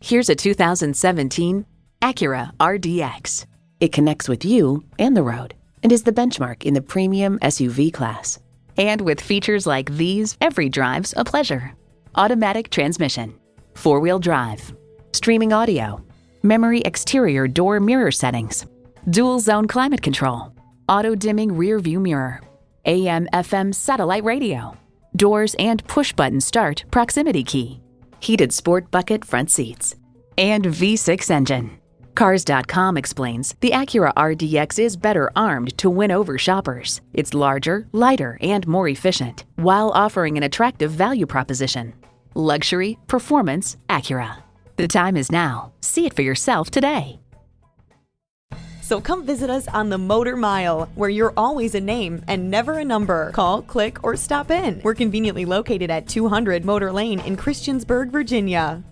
Here's a 2017 Acura RDX. It connects with you and the road and is the benchmark in the premium SUV class. And with features like these, every drive's a pleasure. Automatic transmission, four-wheel drive, streaming audio, memory exterior door mirror settings, dual zone climate control, auto-dimming rear view mirror, AM/FM satellite radio, doors and push-button start proximity key, heated sport bucket front seats, and V6 engine. Cars.com explains the Acura RDX is better armed to win over shoppers. It's larger, lighter, and more efficient, while offering an attractive value proposition. Luxury, performance, Acura. The time is now. See it for yourself today. So come visit us on the Motor Mile, where you're always a name and never a number. Call, click, or stop in. We're conveniently located at 200 Motor Lane in Christiansburg, Virginia.